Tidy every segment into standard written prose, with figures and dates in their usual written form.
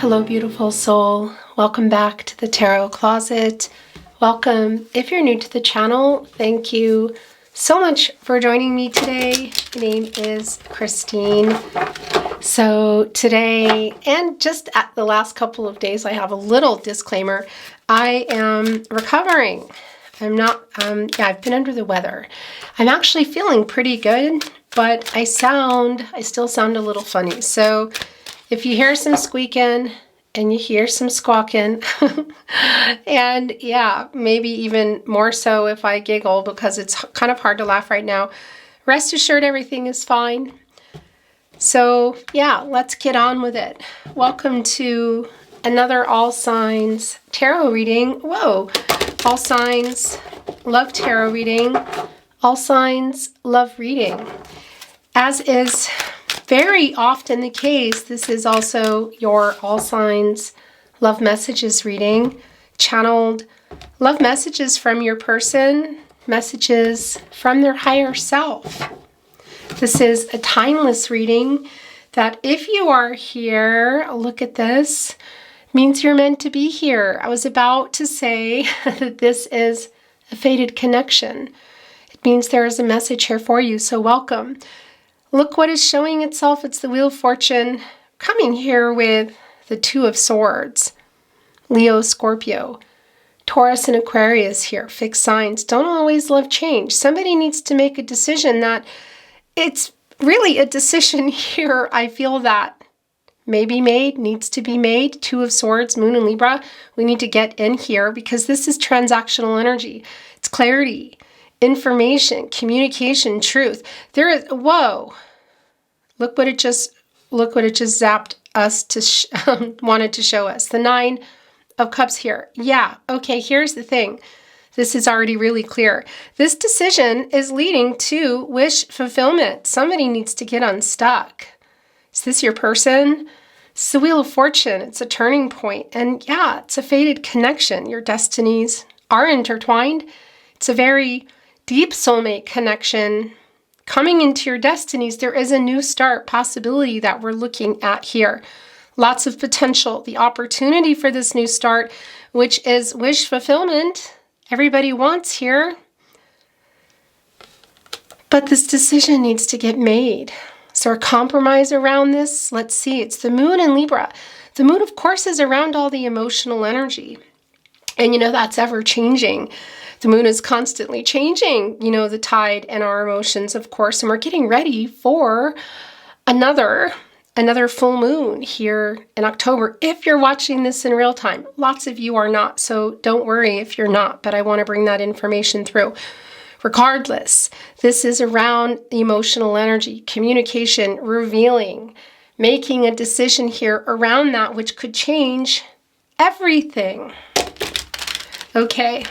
Hello, beautiful soul. Welcome back to the Tarot Closet. Welcome. If you're new to the channel, thank you so much for joining me today. My name is Christine. So today, and just at the last couple of days, I have a little disclaimer. I am recovering. I've been under the weather. I'm actually feeling pretty good, but I still sound a little funny. So if you hear some squeaking and you hear some squawking, and yeah, maybe even more so if I giggle because it's kind of hard to laugh right now, rest assured everything is fine. So yeah, let's get on with it. Welcome to another All Signs Tarot reading. Whoa, All Signs Love Tarot reading. All Signs Love reading. As is very often the case, this is also your All Signs Love Messages reading. Channeled love messages from your person, messages from their higher self. This is a timeless reading that if you are here, look at this, means you're meant to be here. I was about to say that this is a fated connection. It means there is a message here for you, so welcome. Look what is showing itself. It's the Wheel of Fortune coming here with the Two of Swords. Leo, Scorpio, Taurus, and Aquarius here. Fixed signs. Don't always love change. Somebody needs to make a decision that it's really a decision here. I feel that may be made, needs to be made. Two of Swords, Moon and Libra. We need to get in here because this is transactional energy. It's clarity, information, communication, truth. There is, whoa. Look what it just zapped us to wanted to show us. The Nine of Cups here. Yeah, okay, here's the thing. This is already really clear. This decision is leading to wish fulfillment. Somebody needs to get unstuck. Is this your person? It's the Wheel of Fortune. It's a turning point. And yeah, it's a fated connection. Your destinies are intertwined. It's a very deep soulmate connection. Coming into your destinies, there is a new start possibility that we're looking at here. Lots of potential. The opportunity for this new start, which is wish fulfillment. Everybody wants here. But this decision needs to get made. Is there a compromise around this? Let's see. It's the Moon in Libra. The Moon, of course, is around all the emotional energy. And you know, that's ever changing. The Moon is constantly changing, you know, the tide and our emotions, of course. And we're getting ready for another full moon here in October. If you're watching this in real time, lots of you are not. So don't worry if you're not, but I want to bring that information through. Regardless, this is around the emotional energy, communication, revealing, making a decision here around that, which could change everything. Okay.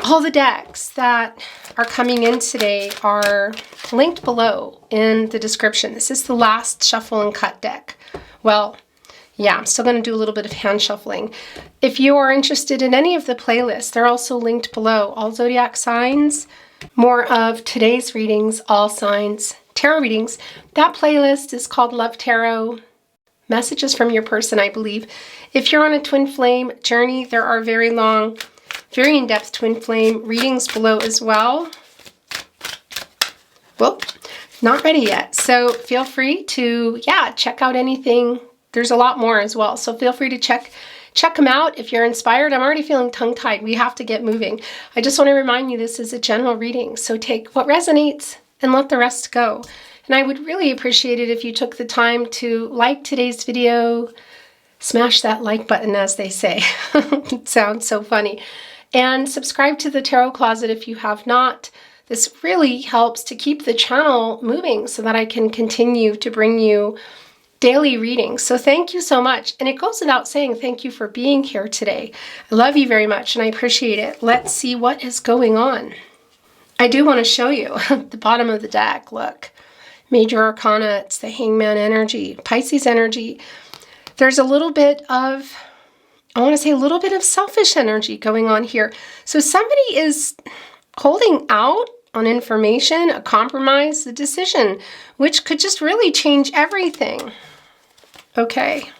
All the decks that are coming in today are linked below in the description. This is the last shuffle and cut deck. Well, yeah, I'm still going to do a little bit of hand shuffling. If you are interested in any of the playlists, they're also linked below. All zodiac signs, more of today's readings, all signs, tarot readings. That playlist is called Love Tarot. Messages from your person, I believe. If you're on a twin flame journey, there are very long, very in-depth twin flame readings below as well. Well, not ready yet. So feel free to, check out anything. There's a lot more as well. So feel free to check them out if you're inspired. I'm already feeling tongue-tied. We have to get moving. I just want to remind you this is a general reading. So take what resonates and let the rest go. And I would really appreciate it if you took the time to like today's video, smash that like button, as they say. It sounds so funny. And subscribe to the Tarot Closet if you have not. This really helps to keep the channel moving so that I can continue to bring you daily readings. So thank you so much. And it goes without saying, thank you for being here today. I love you very much and I appreciate it. Let's see what is going on. I do want to show you the bottom of the deck. Look. Major Arcana, it's the Hangman energy, Pisces energy. There's a little bit of, I want to say a little bit of selfish energy going on here. So somebody is holding out on information, a compromise, a decision, which could just really change everything. Okay.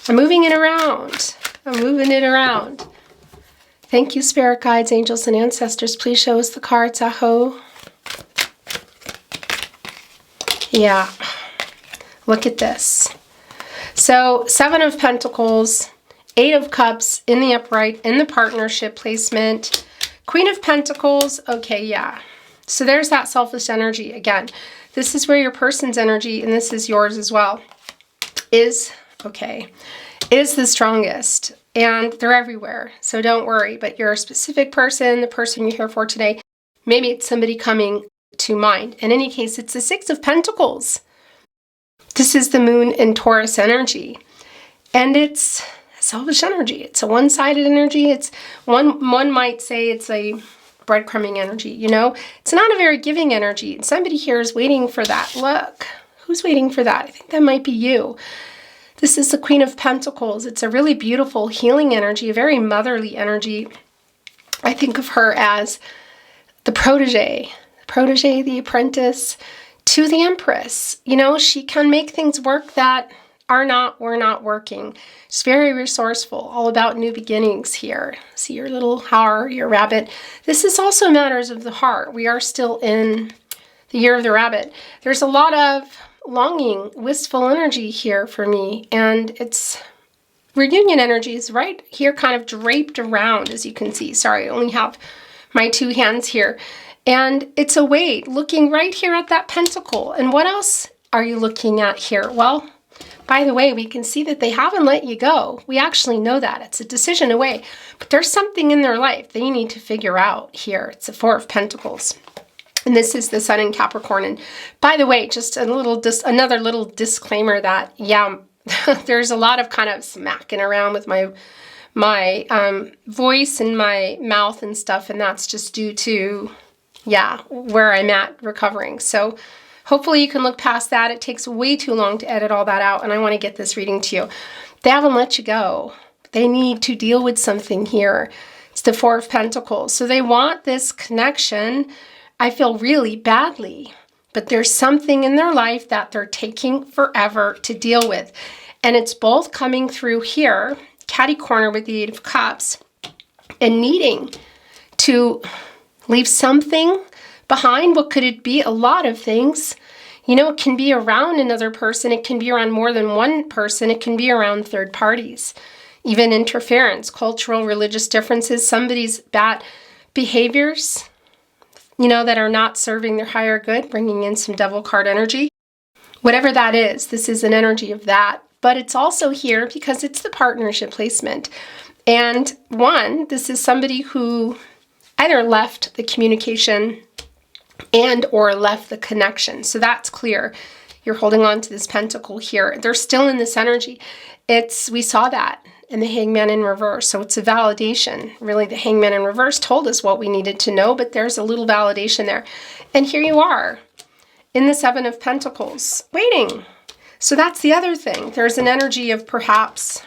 I'm moving it around. I'm moving it around. Thank you, spirit guides, angels, and ancestors. Please show us the cards, Aho. Yeah. Look at this. So, 7 of Pentacles, 8 of Cups in the upright, in the partnership placement. Queen of Pentacles. Okay, yeah. So there's that selfish energy. Again, this is where your person's energy, and this is yours as well, is the strongest. And they're everywhere, so don't worry. But you're a specific person, the person you're here for today. Maybe it's somebody coming to mind. In any case, it's the 6 of Pentacles. This is the moon in Taurus energy. And it's selfish energy. It's a one-sided energy. It's one might say it's a breadcrumbing energy, you know? It's not a very giving energy. Somebody here is waiting for that. Look, who's waiting for that? I think that might be you. This is the Queen of Pentacles. It's a really beautiful healing energy, a very motherly energy. I think of her as the protege, the apprentice to the Empress. You know, she can make things work that were not working. She's very resourceful, all about new beginnings here. See your little har, your rabbit. This is also matters of the heart. We are still in the year of the rabbit. There's a lot of longing, wistful energy here for me, and it's reunion energies right here kind of draped around, as you can see. Sorry, I only have my 2 hands here. And it's a weight looking right here at that pentacle. And what else are you looking at here? Well, by the way, we can see that they haven't let you go. We actually know that. It's a decision away. But there's something in their life they need to figure out here. It's the 4 of Pentacles. And this is the Sun in Capricorn. And by the way, just another little disclaimer that, yeah, there's a lot of kind of smacking around with my voice and my mouth and stuff. And that's just due to, yeah, where I'm at recovering. So hopefully you can look past that. It takes way too long to edit all that out. And I want to get this reading to you. They haven't let you go. They need to deal with something here. It's the 4 of Pentacles. So they want this connection. I feel really badly, but there's something in their life that they're taking forever to deal with. And it's both coming through here, catty corner with the 8 of Cups, and needing to leave something behind. What could it be? A lot of things. You know, it can be around another person. It can be around more than one person. It can be around third parties, even interference, cultural, religious differences, somebody's bad behaviors, you know, that are not serving their higher good, bringing in some devil card energy. Whatever that is, this is an energy of that. But it's also here because it's the partnership placement. And this is somebody who either left the communication and or left the connection. So that's clear. You're holding on to this pentacle here. They're still in this energy. We saw that in the Hangman in reverse. So it's a validation. Really, the Hangman in reverse told us what we needed to know, but there's a little validation there. And here you are in the 7 of Pentacles, waiting. So that's the other thing. There's an energy of perhaps,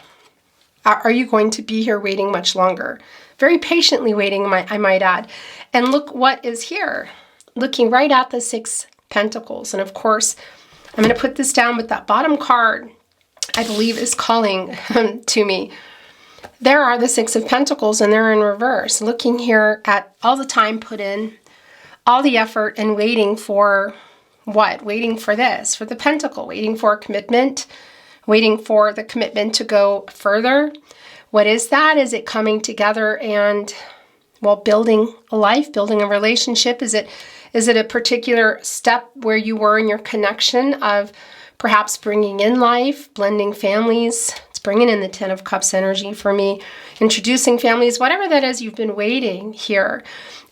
are you going to be here waiting much longer? Very patiently waiting, I might add. And look what is here, looking right at the 6 Pentacles. And of course, I'm going to put this down with that bottom card, I believe is calling to me. There are the 6 of Pentacles and they're in reverse, looking here at all the time put in, all the effort, and waiting for what? Waiting for this, for the Pentacle, waiting for a commitment, waiting for the commitment to go further. What is that? Is it coming together and, well, building a life, building a relationship? Is it a particular step where you were in your connection of perhaps bringing in life, blending families? It's bringing in the 10 of Cups energy for me, introducing families, whatever that is you've been waiting here.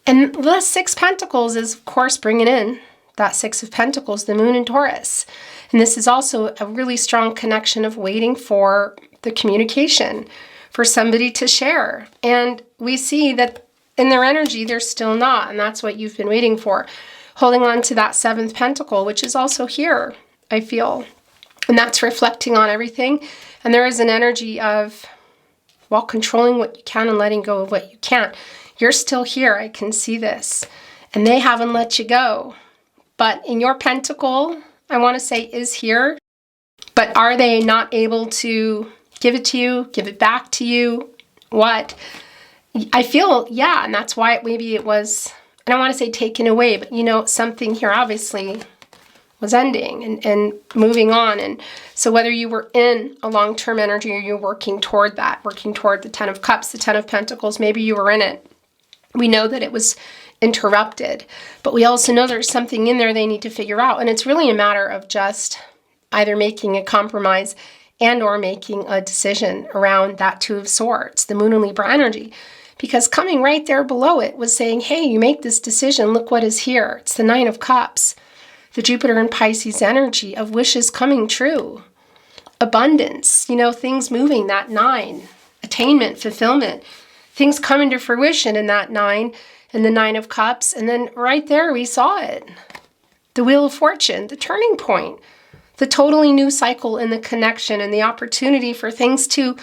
And the 6 Pentacles is, of course, bringing in that 6 of Pentacles, the moon in Taurus. And this is also a really strong connection of waiting for the communication, for somebody to share. And we see that in their energy, they're still not. And that's what you've been waiting for. Holding on to that 7th Pentacle, which is also here, I feel. And that's reflecting on everything. And there is an energy of, well, controlling what you can and letting go of what you can't. You're still here. I can see this. And they haven't let you go. But in your pentacle, I want to say, is here. But are they not able to give it to you, give it back to you? What? I feel, yeah, and that's why maybe it was, I don't want to say taken away, but you know, something here obviously was ending and moving on. And so whether you were in a long-term energy or you're working toward that, working toward the 10 of Cups, the 10 of Pentacles, maybe you were in it. We know that it was interrupted, but we also know there's something in there they need to figure out. And it's really a matter of just either making a compromise and or making a decision around that 2 of Swords, the Moon and Libra energy. Because coming right there below it was saying, hey, you make this decision, look what is here. It's the 9 of Cups. The Jupiter and Pisces energy of wishes coming true, abundance, you know, things moving, that 9, attainment, fulfillment, things coming to fruition in that 9 and the 9 of Cups. And then right there we saw it, the Wheel of Fortune, the turning point, the totally new cycle in the connection and the opportunity for things to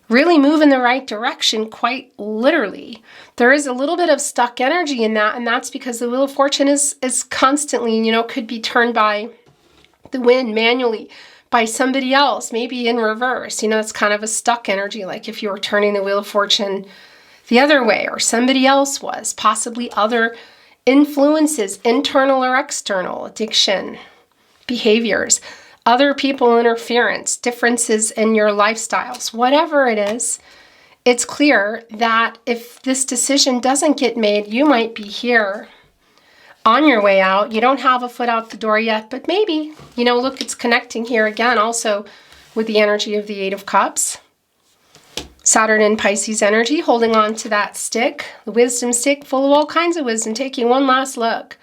really move in the right direction, quite literally. There is a little bit of stuck energy in that, and that's because the Wheel of Fortune is constantly, you know, could be turned by the wind manually, by somebody else, maybe in reverse. You know, it's kind of a stuck energy, like if you were turning the Wheel of Fortune the other way, or somebody else was, possibly other influences, internal or external, addiction, behaviors, other people interference, differences in your lifestyles, whatever it is. It's clear that if this decision doesn't get made, you might be here on your way out. You don't have a foot out the door yet, but maybe, you know, look, it's connecting here again also with the energy of the 8 of Cups. Saturn and Pisces energy, holding on to that stick, the wisdom stick full of all kinds of wisdom, taking one last look,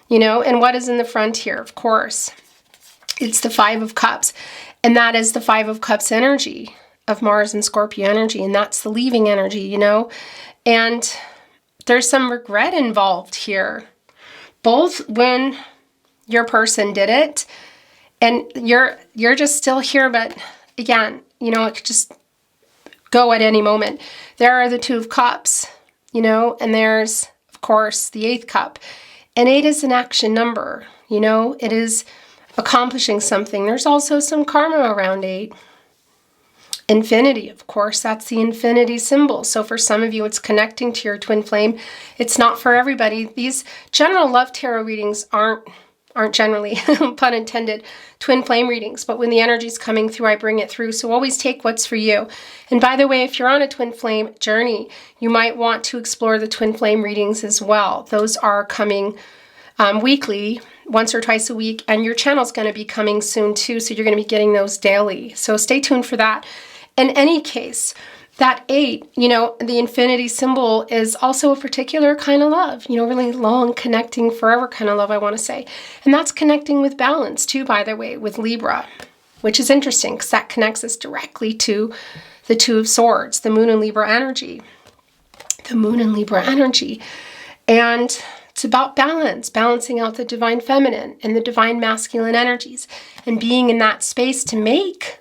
you know, and what is in the front here? Of course, it's the 5 of Cups, and that is the 5 of Cups energy of Mars and Scorpio energy, and that's the leaving energy, you know, and there's some regret involved here, both when your person did it and you're just still here, but again, you know, it could just go at any moment. There are the 2 of Cups, you know, and there's, of course, the 8th cup, and 8 is an action number, you know, it is accomplishing something. There's also some karma around 8. Infinity, of course, that's the infinity symbol. So for some of you, it's connecting to your twin flame. It's not for everybody. These general love tarot readings aren't generally, pun intended, twin flame readings. But when the energy's coming through, I bring it through. So always take what's for you. And by the way, if you're on a twin flame journey, you might want to explore the twin flame readings as well. Those are coming weekly, once or twice a week, and your channel's going to be coming soon too, so you're going to be getting those daily. So stay tuned for that. In any case, that 8, you know, the infinity symbol is also a particular kind of love, you know, really long, connecting, forever kind of love, I want to say. And that's connecting with balance too, by the way, with Libra, which is interesting because that connects us directly to the 2 of Swords, the Moon and Libra energy. The Moon and Libra energy. And it's about balance, balancing out the divine feminine and the divine masculine energies and being in that space to make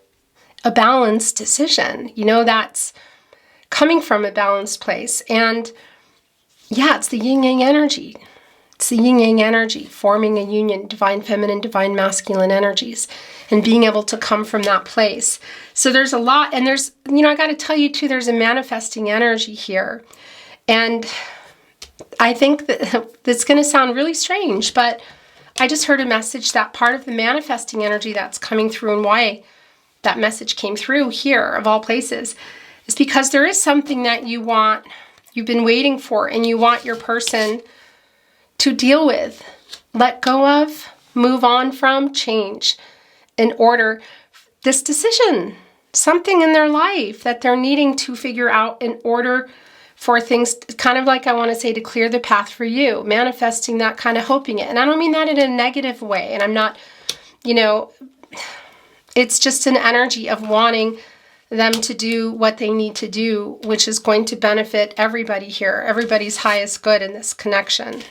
a balanced decision. You know, that's coming from a balanced place. And yeah, it's the yin-yang energy. It's the yin-yang energy, forming a union, divine feminine, divine masculine energies, and being able to come from that place. So there's a lot, and there's, you know, I got to tell you too, there's a manifesting energy here. And I think that it's going to sound really strange, but I just heard a message that part of the manifesting energy that's coming through, and why that message came through here, of all places, is because there is something that you want, you've been waiting for, and you want your person to deal with, let go of, move on from, change in order this decision, something in their life that they're needing to figure out in order for things, kind of like I want to say, to clear the path for you, manifesting that, kind of hoping it. And I don't mean that in a negative way. And I'm not, you know, it's just an energy of wanting them to do what they need to do, which is going to benefit everybody here, everybody's highest good in this connection.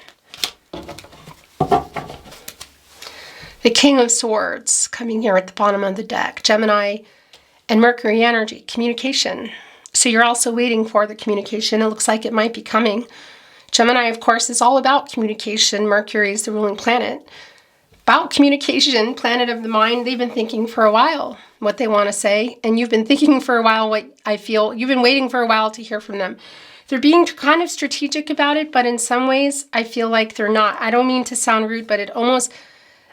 The King of Swords coming here at the bottom of the deck, Gemini and Mercury energy, communication. So you're also waiting for the communication. It looks like it might be coming. Gemini, of course, is all about communication. Mercury is the ruling planet. Wow, communication, planet of the mind, they've been thinking for a while what they want to say. And you've been thinking for a while what I feel, you've been waiting for a while to hear from them. They're being kind of strategic about it, but in some ways I feel like they're not. I don't mean to sound rude, but it almost,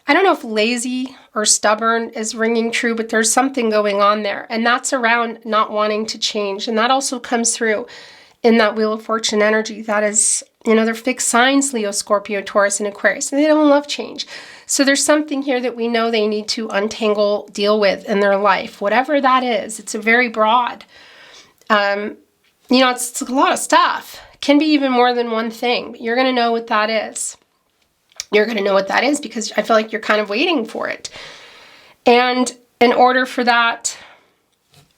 I don't know if lazy or stubborn is ringing true, but there's something going on there. And that's around not wanting to change. And that also comes through in that Wheel of Fortune energy. That is, you know, they're fixed signs, Leo, Scorpio, Taurus, and Aquarius. And they don't love change. So there's something here that we know they need to untangle, deal with in their life. Whatever that is, it's a very broad, you know, it's a lot of stuff. It can be even more than one thing. But you're going to know what that is. You're going to know what that is because I feel like you're kind of waiting for it. And in order for that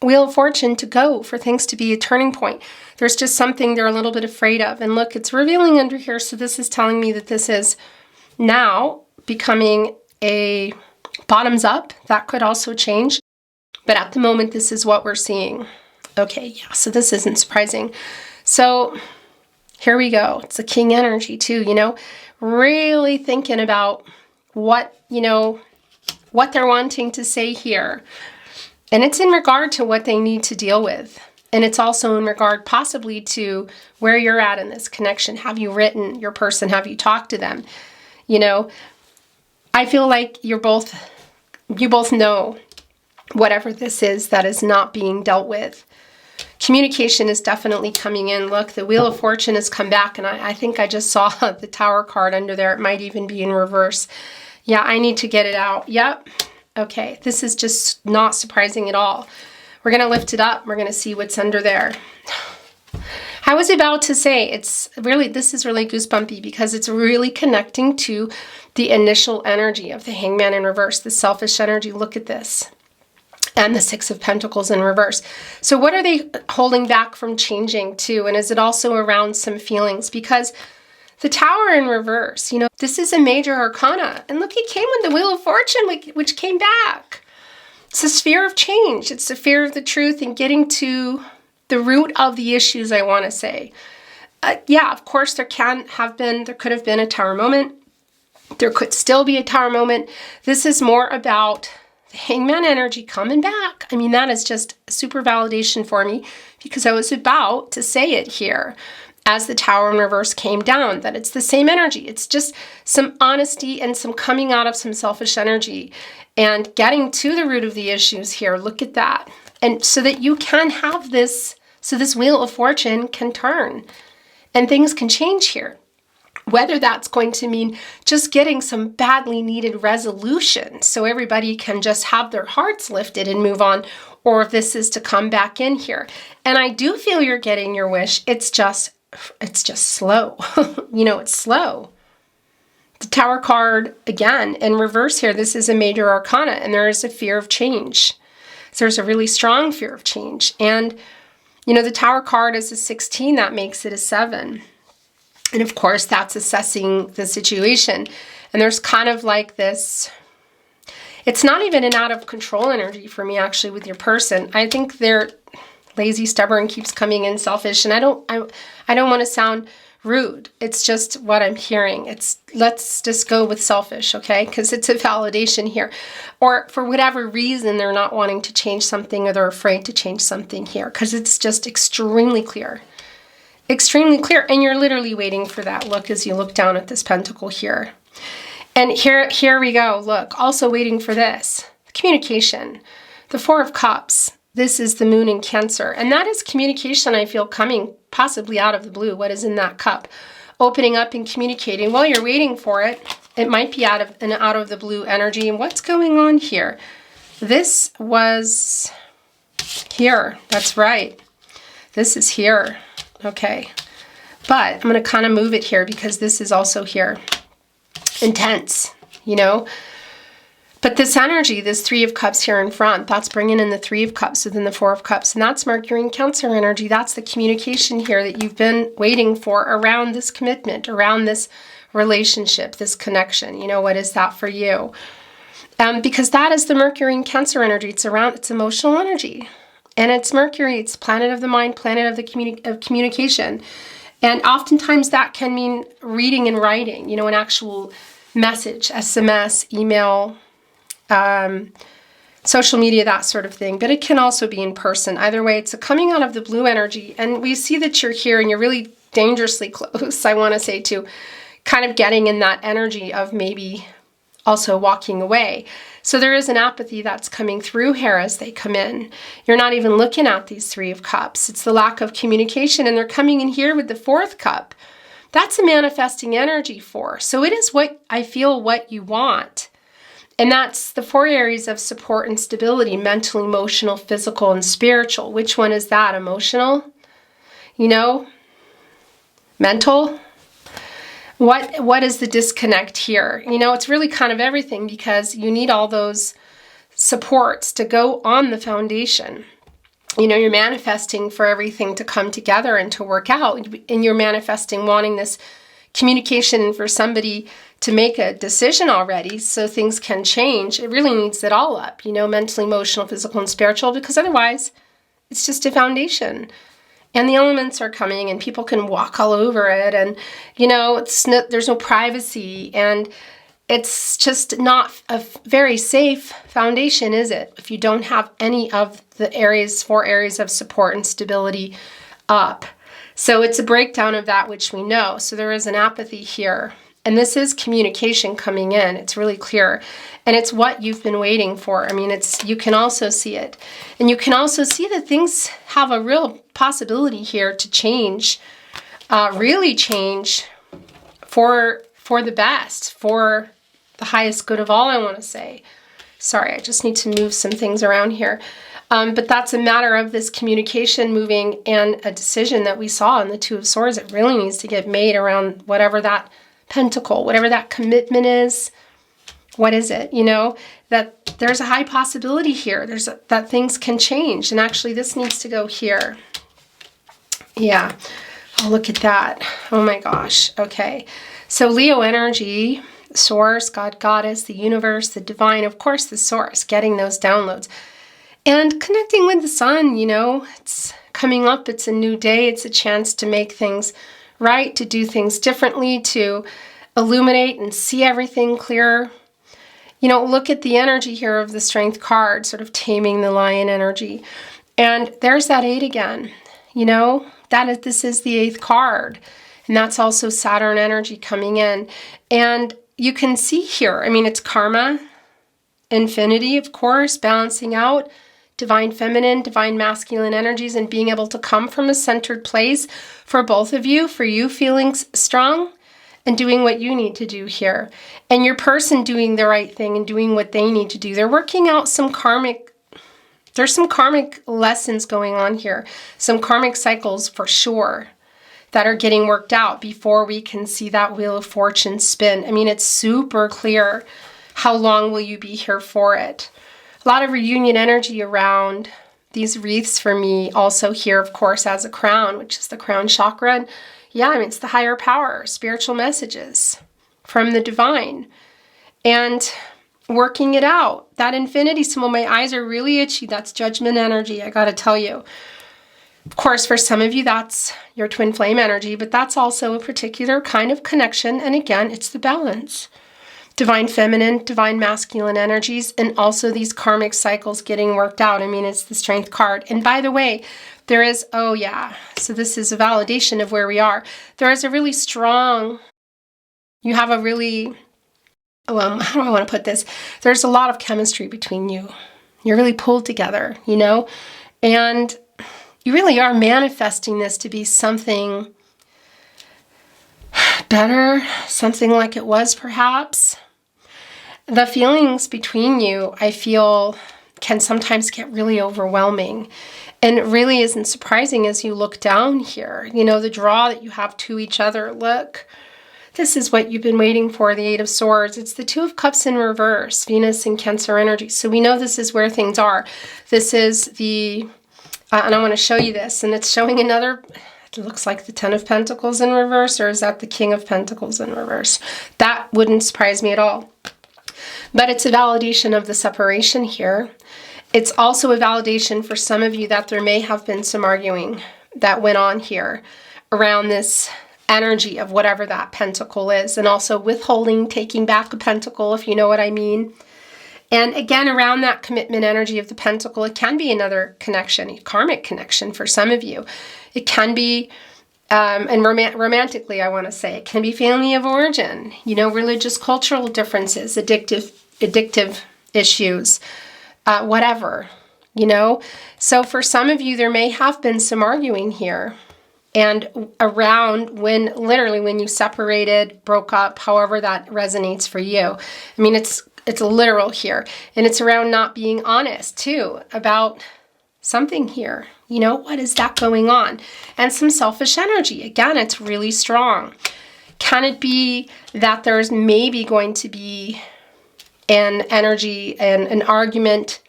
Wheel of Fortune to go, for things to be a turning point, there's just something they're a little bit afraid of. And look, it's revealing under here. So this is telling me that this is now becoming a bottoms up. That could also change. But at the moment, this is what we're seeing. Okay, yeah, so this isn't surprising. So here we go. It's a king energy too, you know, really thinking about what, you know, what they're wanting to say here. And it's in regard to what they need to deal with. And it's also in regard possibly to where you're at in this connection. Have you written your person? Have you talked to them? You know, I feel like you both know whatever this is that is not being dealt with. Communication is definitely coming in. Look, the Wheel of Fortune has come back, and I think I just saw the Tower card under there. It might even be in reverse. Yeah, I need to get it out. Yep. Okay, this is just not surprising at all. We're going to lift it up. We're going to see what's under there. I was about to say, it's really, this is really goosebumpy because it's really connecting to the initial energy of the Hangman in reverse, the selfish energy. Look at this. And the Six of Pentacles in reverse. So what are they holding back from changing to? And is it also around some feelings? Because the Tower in reverse, you know, this is a major arcana. And look, it came with the Wheel of Fortune, which came back. It's a sphere of change. It's the fear of the truth and getting to the root of the issues, I want to say. Yeah, of course, there could have been a Tower moment. There could still be a Tower moment. This is more about the Hangman energy coming back. I mean, that is just super validation for me because I was about to say it here as the Tower in reverse came down, that it's the same energy. It's just some honesty and some coming out of some selfish energy and getting to the root of the issues here. Look at that. And so that you can have this, so this Wheel of Fortune can turn and things can change here. Whether that's going to mean just getting some badly needed resolution so everybody can just have their hearts lifted and move on, or if this is to come back in here. And I do feel you're getting your wish. It's just slow. You know, it's slow. The Tower card, again, in reverse here, this is a major arcana, and there is a fear of change. So there's a really strong fear of change. And, you know, the Tower card is a 16, that makes it a 7. And of course, that's assessing the situation. And there's kind of like this, it's not even an out of control energy for me, actually, with your person. I think they're lazy, stubborn, keeps coming in, selfish. And I don't want to sound rude. It's just what I'm hearing. Let's just go with selfish, okay? Because it's a validation here. Or for whatever reason, they're not wanting to change something or they're afraid to change something here because it's just extremely clear. Extremely clear. And you're literally waiting for that look as you look down at this pentacle here. And here we go. Look, also waiting for this. Communication. The Four of Cups. This is the Moon in Cancer. And that is communication, I feel, coming possibly out of the blue. What is in that cup? Opening up and communicating. While you're waiting for it, it might be out of the blue energy. And what's going on here? This was here. That's right. This is here. Okay, but I'm going to kind of move it here because this is also here. Intense, you know. But this energy, this Three of Cups here in front, that's bringing in the Three of Cups within the Four of Cups. And that's Mercury and Cancer energy. That's the communication here that you've been waiting for around this commitment, around this relationship, this connection. You know, what is that for you? Because that is the Mercury and Cancer energy. It's emotional energy. And it's Mercury, it's planet of the mind, planet of the communication. And oftentimes that can mean reading and writing, you know, an actual message, SMS, email, social media, that sort of thing. But it can also be in person. Either way, it's a coming out of the blue energy. And we see that you're here and you're really dangerously close, I want to say, to kind of getting in that energy of maybe also walking away. So there is an apathy that's coming through here as they come in. You're not even looking at these Three of Cups. It's the lack of communication, and they're coming in here with the Fourth Cup. That's a manifesting energy for. So it is what I feel what you want. And that's the 4 areas of support and stability: mental, emotional, physical, and spiritual. Which one is that? Emotional? You know? Mental? What is the disconnect here? You know, it's really kind of everything, because you need all those supports to go on the foundation. You know, you're manifesting for everything to come together and to work out. And you're manifesting wanting this communication and for somebody to make a decision already so things can change. It really needs it all up, you know, mental, emotional, physical, and spiritual, because otherwise it's just a foundation. And the elements are coming and people can walk all over it. And, you know, there's no privacy. And it's just not a very safe foundation, is it? If you don't have any of the 4 areas of support and stability up. So it's a breakdown of that which we know. So there is an apathy here. And this is communication coming in. It's really clear. And it's what you've been waiting for. I mean, you can also see it. And you can also see that things have a real possibility here to change, really change for the best, for the highest good of all, I want to say. Sorry, I just need to move some things around here. But that's a matter of this communication moving and a decision that we saw in the Two of Swords. It really needs to get made around whatever that pentacle, whatever that commitment is. What is it? You know, that there's a high possibility here. That things can change. And actually this needs to go here. Yeah. Oh, look at that. Oh my gosh. Okay. So Leo energy, source, God, goddess, the universe, the divine, of course, the source, getting those downloads and connecting with the sun. You know, it's coming up. It's a new day. It's a chance to make things right, to do things differently, to illuminate and see everything clearer. You know, look at the energy here of the Strength card, sort of taming the lion energy. And there's that 8 again. You know, this is the 8th card. And that's also Saturn energy coming in. And you can see here, I mean, it's karma, infinity, of course, balancing out, divine feminine, divine masculine energies, and being able to come from a centered place for both of you, for you feeling strong and doing what you need to do here. And your person doing the right thing and doing what they need to do. They're working out there's some karmic lessons going on here. Some karmic cycles for sure that are getting worked out before we can see that Wheel of Fortune spin. I mean, it's super clear. How long will you be here for it? A lot of reunion energy around these wreaths for me. Also here, of course, as a crown, which is the crown chakra. And yeah, I mean, it's the higher power, spiritual messages from the divine. And working it out. That infinity symbol, my eyes are really itchy. That's judgment energy, I gotta tell you. Of course, for some of you, that's your twin flame energy, but that's also a particular kind of connection. And again, it's the balance. Divine feminine, divine masculine energies, and also these karmic cycles getting worked out. I mean, it's the Strength card. And by the way, there is, oh yeah, so this is a validation of where we are. There is a really strong, you have a really, how do I want to put this? There's a lot of chemistry between you. You're really pulled together, you know? And you really are manifesting this to be something better, something like it was perhaps. The feelings between you, I feel, can sometimes get really overwhelming. And it really isn't surprising as you look down here. You know, the draw that you have to each other. Look, this is what you've been waiting for, the 8 of Swords. It's the 2 of Cups in reverse, Venus and Cancer energy. So we know this is where things are. This is the, and I want to show you this, and it's showing another, it looks like the 10 of Pentacles in reverse, or is that the King of Pentacles in reverse? That wouldn't surprise me at all. But it's a validation of the separation here. It's also a validation for some of you that there may have been some arguing that went on here around this energy of whatever that pentacle is, and also withholding, taking back a pentacle, if you know what I mean. And again, around that commitment energy of the pentacle, it can be another connection, a karmic connection for some of you. It can be, and romantically, I want to say, it can be family of origin, religious, cultural differences, addictive issues, whatever, So for some of you, there may have been some arguing here. And around literally when you separated, broke up, however that resonates for you. I mean, it's literal here. And it's around not being honest too about something here. What is that going on? And some selfish energy. Again, it's really strong. Can it be that there's maybe going to be an energy and an argument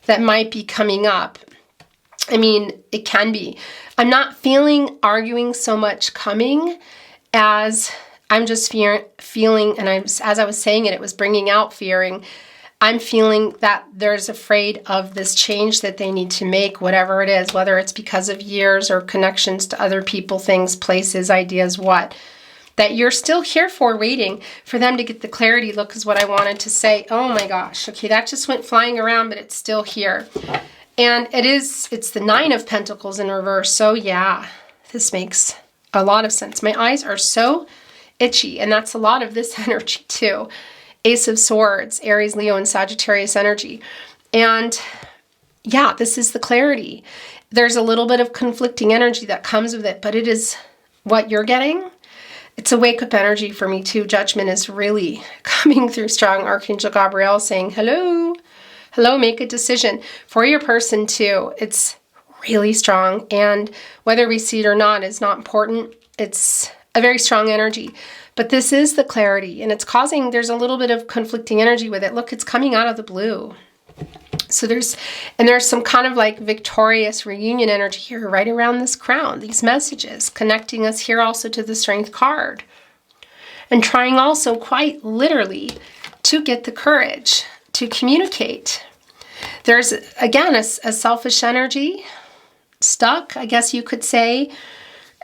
that might be coming up? I mean, it can be. I'm not feeling arguing so much coming as I'm just feeling, and as I was saying it, it was bringing out fearing. I'm feeling that there's afraid of this change that they need to make, whatever it is, whether it's because of years or connections to other people, things, places, ideas, what. That you're still here for, waiting for them to get the clarity. Look, is what I wanted to say. Oh my gosh. Okay, that just went flying around, but it's still here. And it's the Nine of Pentacles in reverse. So yeah, this makes a lot of sense. My eyes are so itchy, and that's a lot of this energy too. Ace of Swords, Aries, Leo, and Sagittarius energy. And yeah, this is the clarity. There's a little bit of conflicting energy that comes with it, but it is what you're getting. It's a wake-up energy for me too. Judgment is really coming through strong. Archangel Gabriel saying, hello. Hello, make a decision for your person too. It's really strong, and whether we see it or not is not important. It's a very strong energy, but this is the clarity, and there's a little bit of conflicting energy with it. Look, it's coming out of the blue. So there's some kind of like victorious reunion energy here right around this crown, these messages connecting us here also to the Strength card, and trying also quite literally to get the courage to communicate. There's, again, a selfish energy stuck, I guess you could say.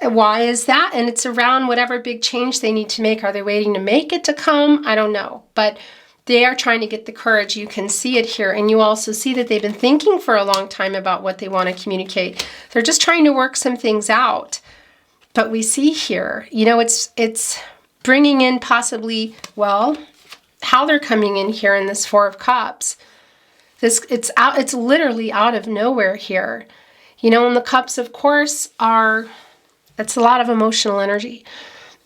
Why is that? And it's around whatever big change they need to make. Are they waiting to make it to come? I don't know. But they are trying to get the courage. You can see it here. And you also see that they've been thinking for a long time about what they want to communicate. They're just trying to work some things out. But we see here, it's bringing in possibly, how they're coming in here in this Four of Cups. It's literally out of nowhere here. And the cups, of course, that's a lot of emotional energy.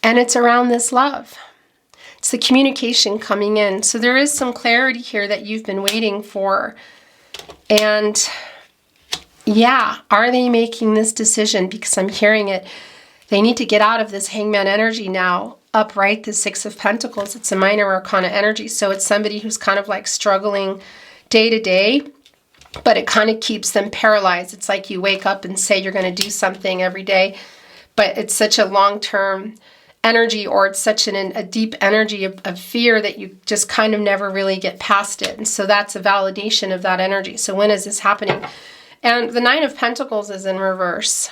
And it's around this love. It's the communication coming in. So there is some clarity here that you've been waiting for. And yeah, are they making this decision? Because I'm hearing it. They need to get out of this Hangman energy now. Upright, the Six of Pentacles. It's a minor arcana energy. So it's somebody who's kind of like struggling day to day, but it kind of keeps them paralyzed. It's like you wake up and say you're going to do something every day, but it's such a long-term energy, or it's such a deep energy of fear that you just kind of never really get past it. And so that's a validation of that energy. So when is this happening? And the Nine of Pentacles is in reverse.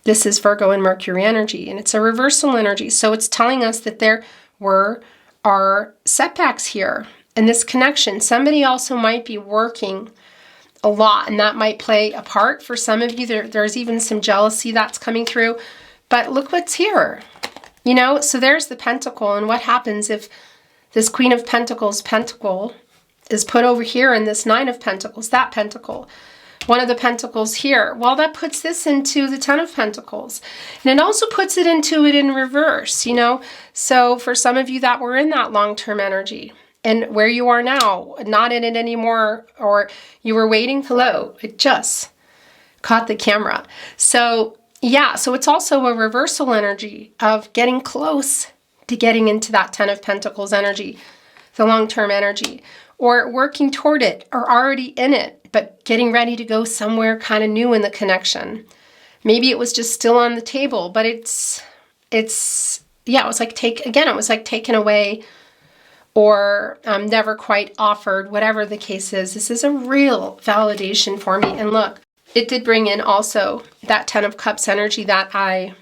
This is Virgo and Mercury energy, and it's a reversal energy. So it's telling us that there are setbacks here in this connection. Somebody also might be working a lot, and that might play a part for some of you. There's even some jealousy that's coming through. But look what's here. So there's the pentacle, and what happens if this Queen of Pentacles pentacle is put over here in this Nine of Pentacles, that pentacle? One of the pentacles here. Well, that puts this into the Ten of Pentacles. And it also puts it into it in reverse, So for some of you that were in that long-term energy, and where you are now, not in it anymore, or you were waiting, hello, it just caught the camera. So yeah, so it's also a reversal energy of getting close to getting into that Ten of Pentacles energy, the long-term energy, or working toward it, or already in it, but getting ready to go somewhere kind of new in the connection. Maybe it was just still on the table, but it was like taken away, or never quite offered, whatever the case is. This is a real validation for me. And look, it did bring in also that Ten of Cups energy that I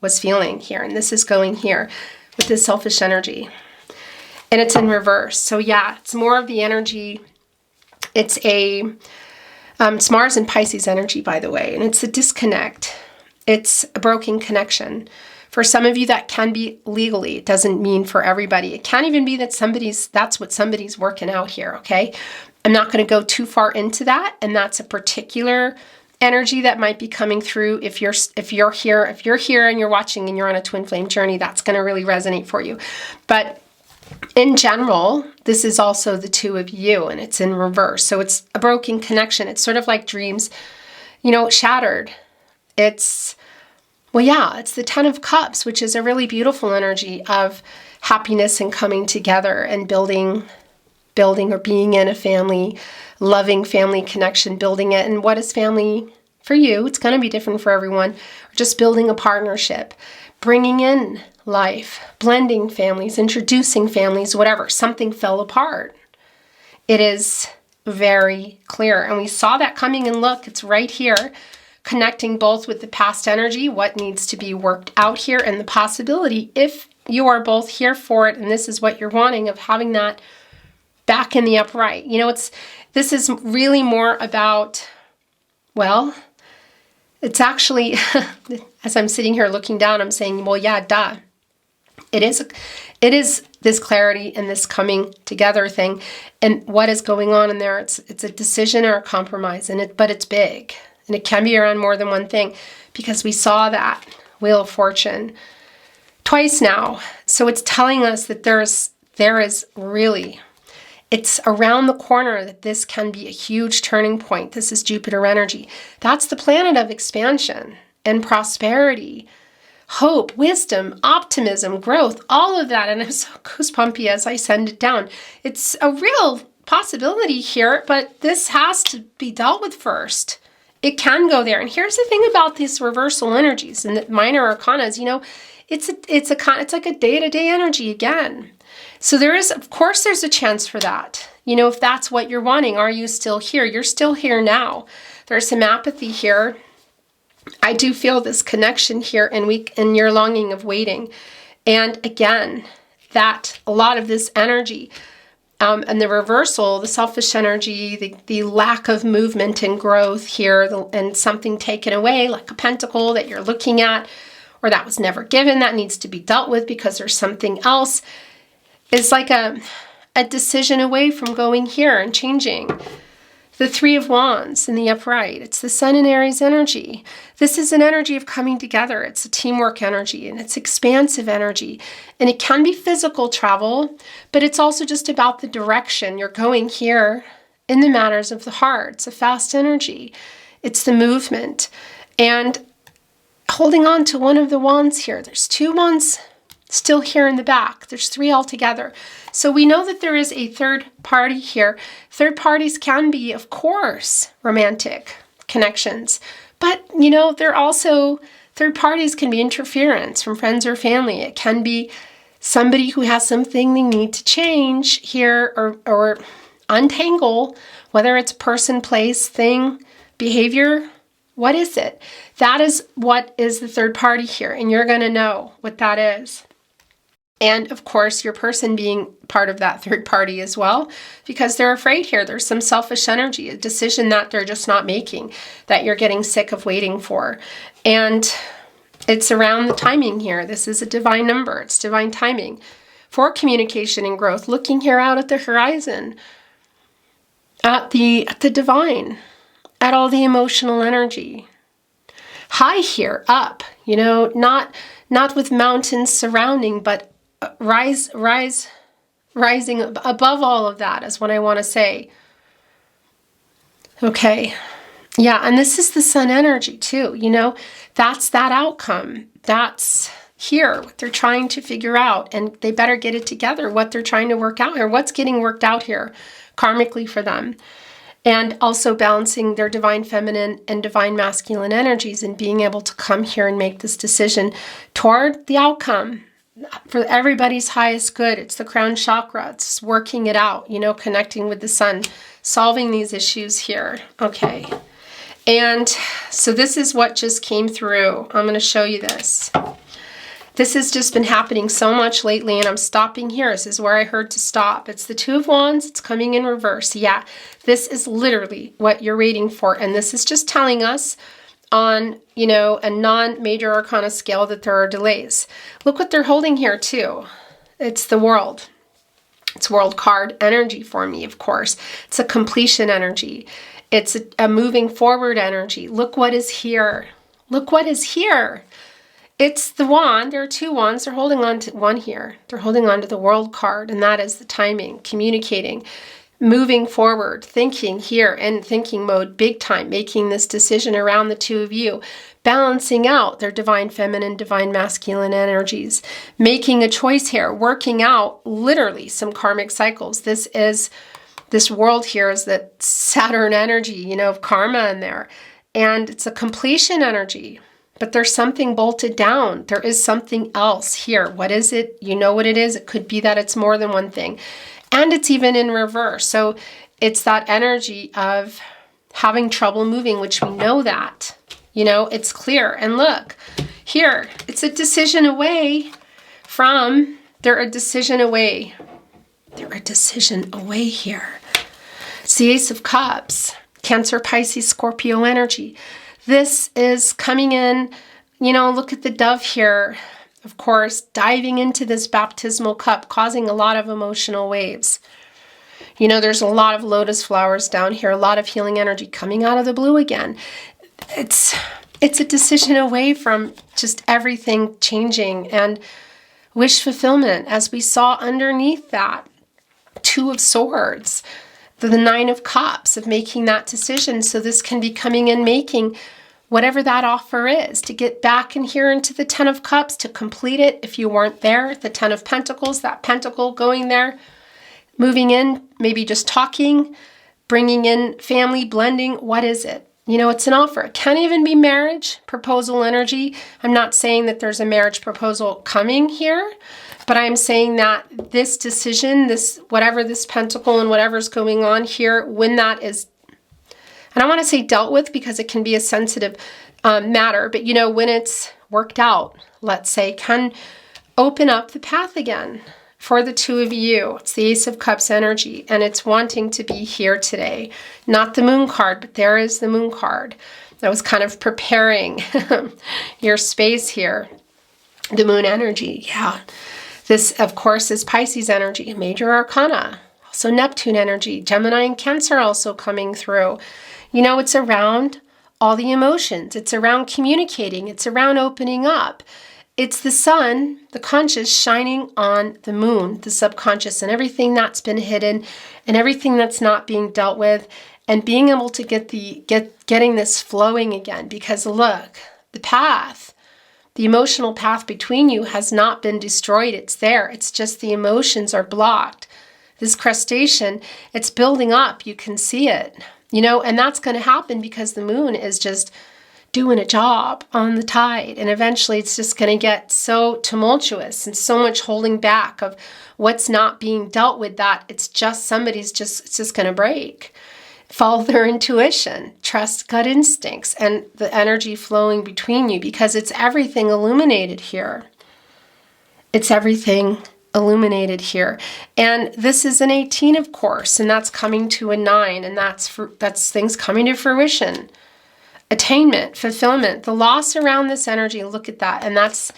was feeling here. And this is going here with this selfish energy. And it's in reverse. So yeah, it's more of the energy. It's it's Mars and Pisces energy, by the way. And it's a disconnect. It's a broken connection. For some of you, that can be legally. It doesn't mean for everybody. It can't even be that that's what somebody's working out here, okay? I'm not going to go too far into that. And that's a particular energy that might be coming through. If you're here and you're watching and you're on a twin flame journey, that's going to really resonate for you. But in general, this is also the two of you, and it's in reverse. So it's a broken connection. It's sort of like dreams, shattered. It's the 10 of Cups, which is a really beautiful energy of happiness and coming together and building or being in a family, loving family connection, building it. And what is family for you? It's going to be different for everyone. Just building a partnership, bringing in life, blending families, introducing families, whatever. Something fell apart. It is very clear. And we saw that coming, and look, it's right here, connecting both with the past energy, what needs to be worked out here, and the possibility, if you are both here for it, and this is what you're wanting, of having that back in the upright. This is really more about, it's actually, as I'm sitting here looking down, I'm saying, duh. It is this clarity and this coming together thing. And what is going on in there? It's a decision or a compromise, but it's big. And it can be around more than one thing, because we saw that Wheel of Fortune twice now. So it's telling us that there is really, it's around the corner that this can be a huge turning point. This is Jupiter energy. That's the planet of expansion and prosperity, hope, wisdom, optimism, growth, all of that. And I'm so goosebumpy as I send it down. It's a real possibility here, but this has to be dealt with first. It can go there. And here's the thing about these reversal energies and the minor arcanas, it's like a day-to-day energy again. So there's a chance for that. If that's what you're wanting, are you still here? You're still here now. There's some apathy here. I do feel this connection here and your longing of waiting. And again, that a lot of this energy and the reversal, the selfish energy, the lack of movement and growth here, and something taken away, like a pentacle that you're looking at, or that was never given, that needs to be dealt with because there's something else, is like a decision away from going here and changing. The Three of Wands in the upright. It's the Sun and Aries energy. This is an energy of coming together. It's a teamwork energy, and it's expansive energy. And it can be physical travel, but it's also just about the direction you're going here in the matters of the heart. It's a fast energy. It's the movement. And holding on to one of the wands here. There's 2 wands still here in the back. There's 3 altogether. So we know that there is a third party here. Third parties can be, of course, romantic connections. But, they're also, third parties can be interference from friends or family. It can be somebody who has something they need to change here or untangle, whether it's person, place, thing, behavior. What is it? That is what is the third party here. And you're going to know what that is. And of course, your person being part of that third party as well, because they're afraid here. There's some selfish energy, a decision that they're just not making, that you're getting sick of waiting for. And it's around the timing here. This is a divine number. It's divine timing for communication and growth. Looking here out at the horizon, at the divine, at all the emotional energy. High here, up, not with mountains surrounding, but rising above all of that is what I want to say. Okay. Yeah. And this is the sun energy too. That's that outcome. That's here, what they're trying to figure out, and they better get it together, what they're trying to work out here, what's getting worked out here karmically for them. And also balancing their divine feminine and divine masculine energies and being able to come here and make this decision toward the outcome for everybody's highest good. It's the crown chakra. It's working it out, connecting with the sun, solving these issues here. Okay. And so this is what just came through. I'm going to show you this. This has just been happening so much lately, and I'm stopping here. This is where I heard to stop. It's the Two of Wands. It's coming in reverse. Yeah, this is literally what you're waiting for, and this is just telling us on, you know, a non-major arcana scale that there are delays. Look what they're holding here, too. It's the World. It's World card energy for me, of course. It's a completion energy. It's a moving forward energy. Look what is here. Look what is here. It's the wand. There are two wands. They're holding on to one here. They're holding on to the World card, and that is the timing, communicating, moving forward, thinking here in thinking mode big time, making this decision around the two of you, balancing out their divine feminine, divine masculine energies, making a choice here, working out literally some karmic cycles. This world here is that Saturn energy, you know, of karma in there. And it's a completion energy. But there's something bolted down. There is something else here. What is it? You know what it is. It could be that it's more than one thing. And it's even in reverse. So it's that energy of having trouble moving, which we know that. You know, it's clear. And look, here, it's a decision away from, they're a decision away. They're a decision away here. It's the Ace of Cups, Cancer, Pisces, Scorpio energy. This is coming in, you know, look at the dove here, of course, diving into this baptismal cup, causing a lot of emotional waves. You know, there's a lot of lotus flowers down here, a lot of healing energy coming out of the blue again. It's a decision away from just everything changing and wish fulfillment, as we saw underneath that. Two of Swords. The Nine of Cups, of making that decision. So this can be coming in, making whatever that offer is, to get back in here into the Ten of Cups, to complete it if you weren't there. The Ten of Pentacles, that pentacle going there, moving in, maybe just talking, bringing in family, blending. What is it? You know, it's an offer. It can't even be marriage, proposal energy. I'm not saying that there's a marriage proposal coming here, but I'm saying that this decision, this, whatever this pentacle and whatever's going on here, when that is, and I want to say dealt with because it can be a sensitive matter, but you know, when it's worked out, let's say, can open up the path again for the two of you. It's the Ace of Cups energy, and it's wanting to be here today. Not the Moon card, but there is the Moon card. I was kind of preparing your space here. The Moon energy, yeah. This, of course, is Pisces energy, major arcana. Also Neptune energy, Gemini and Cancer also coming through. You know, it's around all the emotions. It's around communicating. It's around opening up. It's the sun, the conscious, shining on the moon, the subconscious, and everything that's been hidden and everything that's not being dealt with, and being able to getting this flowing again. Because look, the path, the emotional path between you has not been destroyed. It's there. It's just the emotions are blocked. This crustacean, it's building up. You can see it, you know, and that's going to happen because the moon is just doing a job on the tide. And eventually it's just going to get so tumultuous and so much holding back of what's not being dealt with that it's just it's just going to break. Follow their intuition, trust gut instincts and the energy flowing between you, because it's everything illuminated here. It's everything illuminated here. And this is an 18, of course, and that's coming to a 9, and that's things coming to fruition. Attainment, fulfillment, the loss around this energy, look at that. And that's,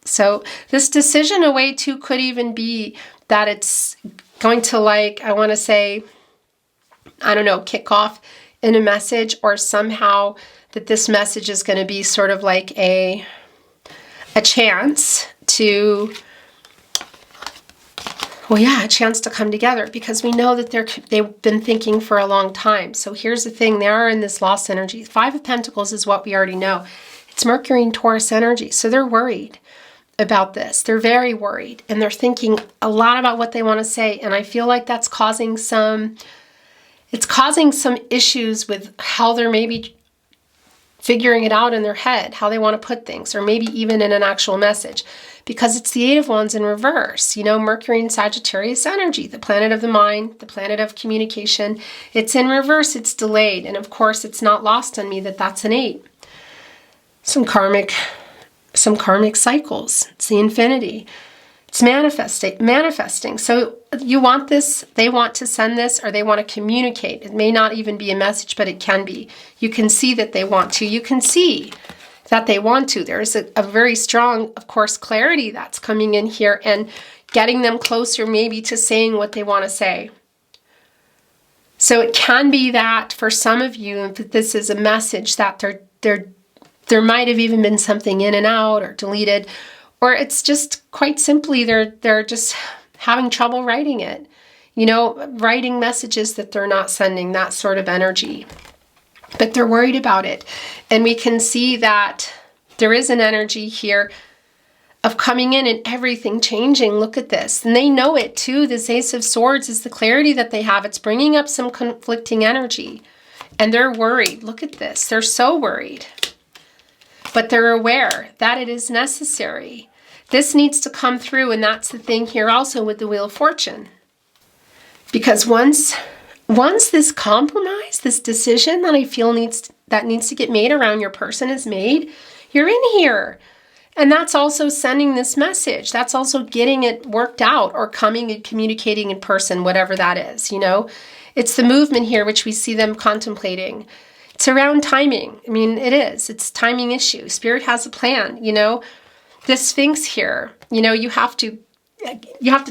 so this decision away too could even be that it's going to, like, I want to say, I don't know, kick off in a message, or somehow that this message is going to be sort of like a chance to, well, yeah, a chance to come together, because we know that they've been thinking for a long time. So here's the thing, they are in this lost energy. 5 of Pentacles is what we already know. It's Mercury and Taurus energy. So they're worried about this. They're very worried, and they're thinking a lot about what they want to say. And I feel like that's causing some issues with how they're maybe figuring it out in their head, how they want to put things, or maybe even in an actual message. Because it's the 8 of Wands in reverse, you know, Mercury and Sagittarius energy, the planet of the mind, the planet of communication. It's in reverse, it's delayed. And of course, it's not lost on me that that's an 8. Some karmic some karmic cycles. It's the infinity. It's manifesting. So you want this, they want to send this, or they want to communicate. It may not even be a message, but it can be. You can see that they want to. You can see that they want to. There's a very strong, of course, clarity that's coming in here and getting them closer maybe to saying what they want to say. So it can be that for some of you, that this is a message that there might have even been something in and out or deleted, or it's just quite simply they're just having trouble writing it. You know, writing messages that they're not sending, that sort of energy. But they're worried about it. And we can see that there is an energy here of coming in and everything changing. Look at this. And they know it too. This Ace of Swords is the clarity that they have. It's bringing up some conflicting energy. And they're worried. Look at this. They're so worried. But they're aware that it is necessary. This needs to come through. And that's the thing here also with the Wheel of Fortune. Because once this compromise, this decision that I feel needs to get made around your person is made, you're in here. And that's also sending this message. That's also getting it worked out or coming and communicating in person, whatever that is, you know. It's the movement here, which we see them contemplating. It's around timing. I mean, it is. It's a timing issue. Spirit has a plan, you know. This Sphinx here, you know, you have to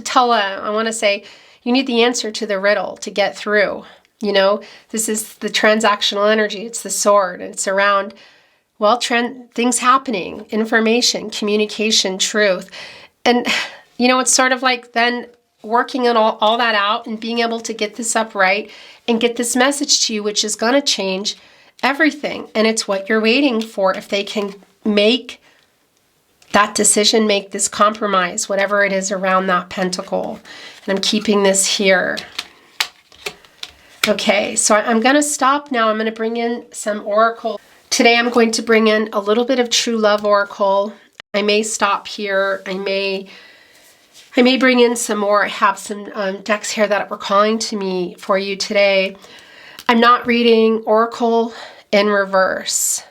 tell, I want to say, you need the answer to the riddle to get through, you know. This is the transactional energy. It's the sword. And it's around, well, things happening, information, communication, truth. And, you know, it's sort of like then working on all that out and being able to get this up right and get this message to you, which is going to change everything. And it's what you're waiting for. If they can make that decision, make this compromise, whatever it is around that pentacle. And I'm keeping this here. Okay, so I'm going to stop now. I'm going to bring in some oracle. Today I'm going to bring in a little bit of true love oracle. I may stop here. I may bring in some more. I have some decks here that were calling to me for you today. I'm not reading oracle in reverse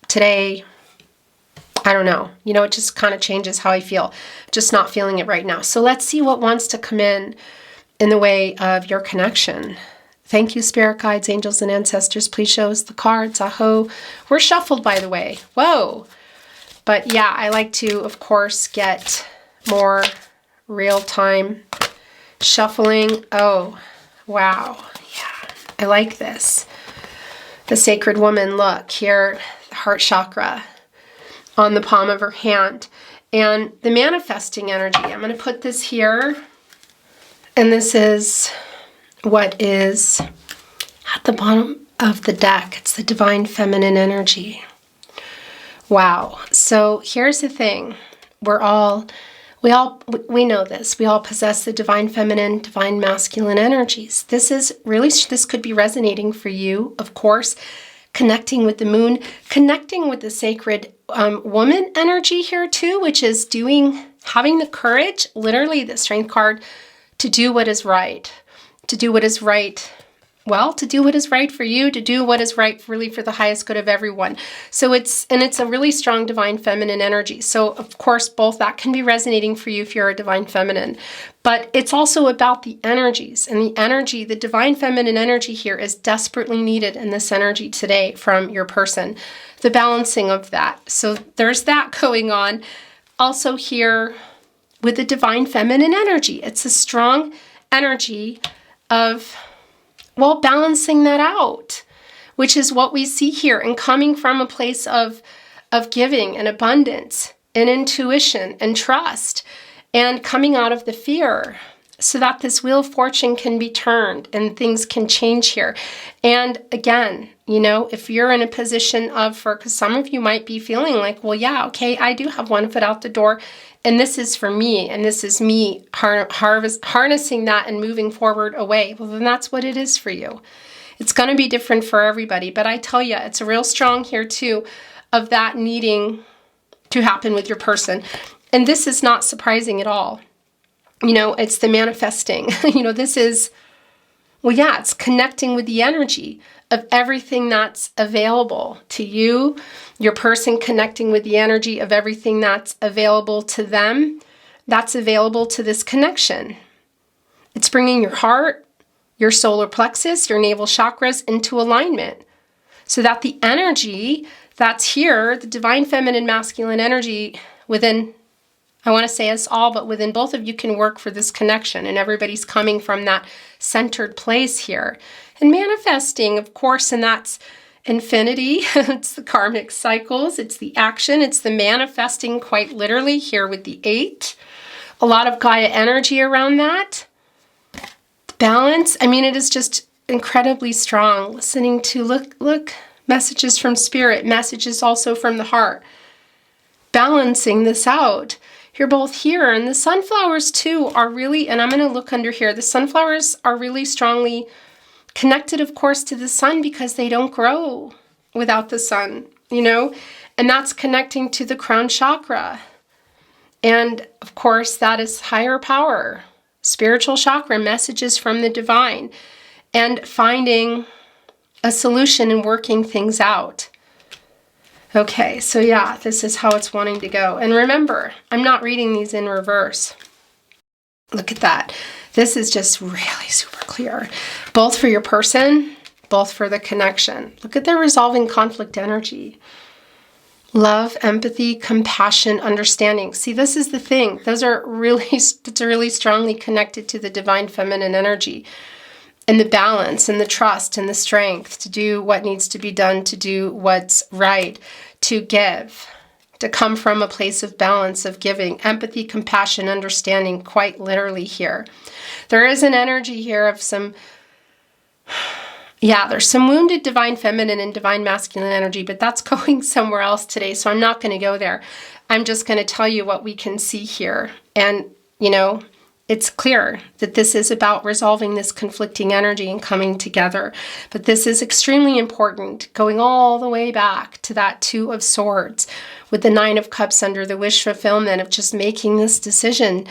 today. I don't know. You know, it just kind of changes how I feel. Just not feeling it right now. So let's see what wants to come in the way of your connection. Thank you, spirit guides, angels, and ancestors. Please show us the cards. Aho. We're shuffled, by the way. Whoa. But yeah, I like to, of course, get more real-time shuffling. Oh, wow. Yeah, I like this. The sacred woman, look here, the heart chakra on the palm of her hand. And the manifesting energy, I'm going to put this here. And this is what is at the bottom of the deck. It's the divine feminine energy. Wow. So here's the thing. We know this. We all possess the divine feminine, divine masculine energies. This could be resonating for you, of course. Connecting with the moon, connecting with the sacred woman energy here too, which is having the courage, literally the strength card, to do what is right. To do what is right. Well, to do what is right for you, to do what is right really for the highest good of everyone. So it's a really strong divine feminine energy. So of course, both that can be resonating for you if you're a divine feminine, but it's also about the energies, and the divine feminine energy here is desperately needed in this energy today from your person, the balancing of that. So there's that going on. Also here with the divine feminine energy, it's a strong energy of, well, balancing that out, which is what we see here, and coming from a place of giving and abundance and intuition and trust, and coming out of the fear so that this Wheel of Fortune can be turned and things can change here. And again, you know, if you're in a position because some of you might be feeling like, well, yeah, okay, I do have one foot out the door, and this is for me, and this is me harnessing that and moving forward away. Well, then that's what it is for you. It's going to be different for everybody, but I tell you, it's a real strong here too of that needing to happen with your person. And this is not surprising at all. You know, it's the manifesting. You know, this is Well, yeah, it's connecting with the energy of everything that's available to you, your person connecting with the energy of everything that's available to them, that's available to this connection. It's bringing your heart, your solar plexus, your navel chakras into alignment so that the energy that's here, the divine feminine masculine energy within, I want to say us all, but within both of you can work for this connection, and everybody's coming from that centered place here and manifesting, of course, and that's infinity. It's the karmic cycles, it's the action, it's the manifesting quite literally here with the 8. A lot of Gaia energy around that. Balance, I mean, it is just incredibly strong. Listening to, look, messages from spirit, messages also from the heart. Balancing this out. You're both here, and the sunflowers too are really, and I'm going to look under here, the sunflowers are really strongly connected, of course, to the sun because they don't grow without the sun, you know, and that's connecting to the crown chakra. And of course, that is higher power, spiritual chakra, messages from the divine, and finding a solution and working things out. Okay, so yeah, this is how it's wanting to go. And remember, I'm not reading these in reverse. Look at that. This is just really super clear. Both for your person, both for the connection. Look at their resolving conflict energy. Love, empathy, compassion, understanding. See, this is the thing. Those are really, it's really strongly connected to the divine feminine energy. And the balance and the trust and the strength to do what needs to be done, to do what's right, to give, to come from a place of balance, of giving, empathy, compassion, understanding, quite literally here. There is an energy here of some, yeah, there's some wounded divine feminine and divine masculine energy, but that's going somewhere else today, so I'm not going to go there. I'm just going to tell you what we can see here. And, you know, it's clear that this is about resolving this conflicting energy and coming together. But this is extremely important, going all the way back to that 2 of Swords with the 9 of Cups under the wish fulfillment of just making this decision.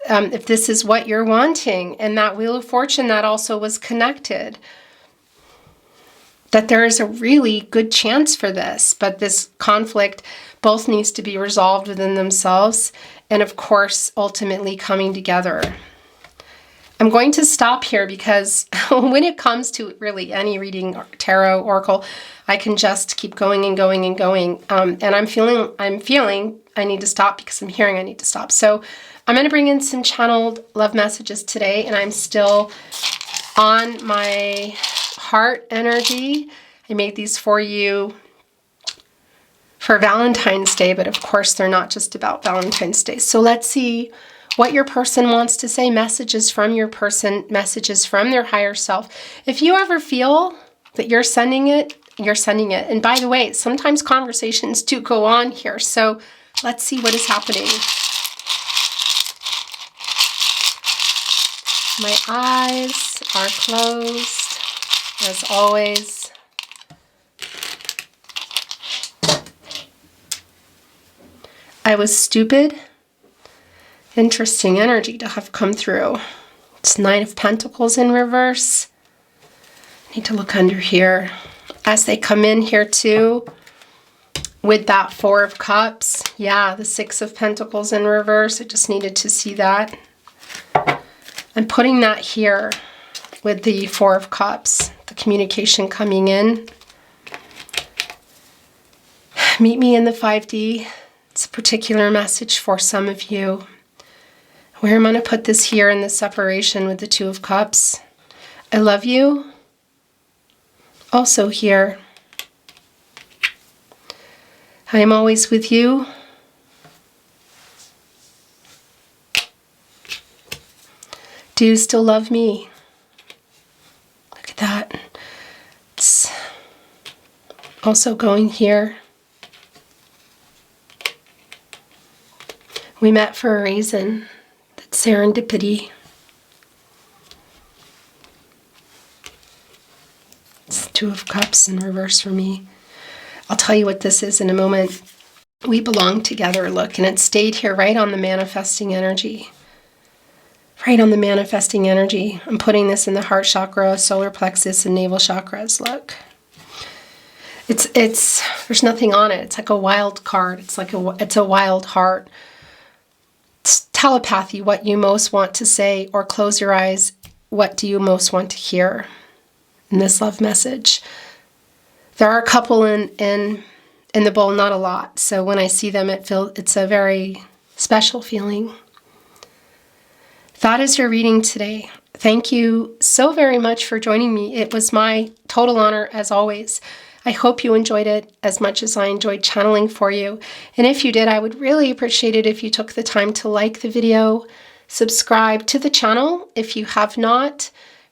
If this is what you're wanting, and that Wheel of Fortune that also was connected, that there is a really good chance for this, but this conflict both needs to be resolved within themselves, and of course, ultimately coming together. I'm going to stop here because when it comes to really any reading, tarot, oracle, I can just keep going and going and going. And I'm feeling I need to stop because I'm hearing I need to stop. So I'm going to bring in some channeled love messages today, and I'm still on my heart energy. I made these for you for Valentine's Day, but of course they're not just about Valentine's Day. So let's see what your person wants to say, messages from your person, messages from their higher self. If you ever feel that you're sending it, you're sending it. And by the way, sometimes conversations do go on here. So let's see what is happening. My eyes are closed, as always. I was stupid. Interesting energy to have come through. It's 9 of Pentacles in reverse. I need to look under here. As they come in here too, with that 4 of Cups. Yeah, the 6 of Pentacles in reverse. I just needed to see that. I'm putting that here with the 4 of Cups. The communication coming in. Meet me in the 5D. It's a particular message for some of you. Where I'm going to put this here in the separation with the 2 of Cups. I love you. Also here. I am always with you. Do you still love me? Look at that. It's also going here. We met for a reason. That's serendipity. It's 2 of Cups in reverse for me. I'll tell you what this is in a moment. We belong together, look, and it stayed here right on the manifesting energy. right on the manifesting energy. I'm putting this in the heart chakra, solar plexus, and navel chakras. Look. It's there's nothing on it. It's like a wild card. It's a wild heart. It's telepathy, what you most want to say, or close your eyes. What do you most want to hear in this love message? There are a couple in the bowl, not a lot. So when I see them, it's a very special feeling. That is your reading today. Thank you so very much for joining me. It was my total honor as always. I hope you enjoyed it as much as I enjoyed channeling for you. And if you did, I would really appreciate it if you took the time to like the video, subscribe to the channel if you have not.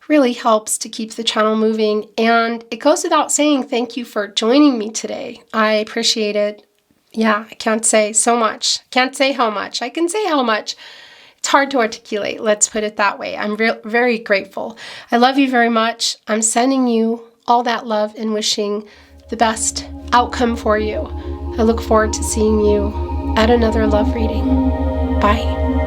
Really helps to keep the channel moving. And it goes without saying, thank you for joining me today. I appreciate it. Yeah, I can't say so much. Can't say how much. I can say how much. It's hard to articulate. Let's put it that way. I'm very grateful. I love you very much. I'm sending you all that love and wishing the best outcome for you. I look forward to seeing you at another love reading. Bye.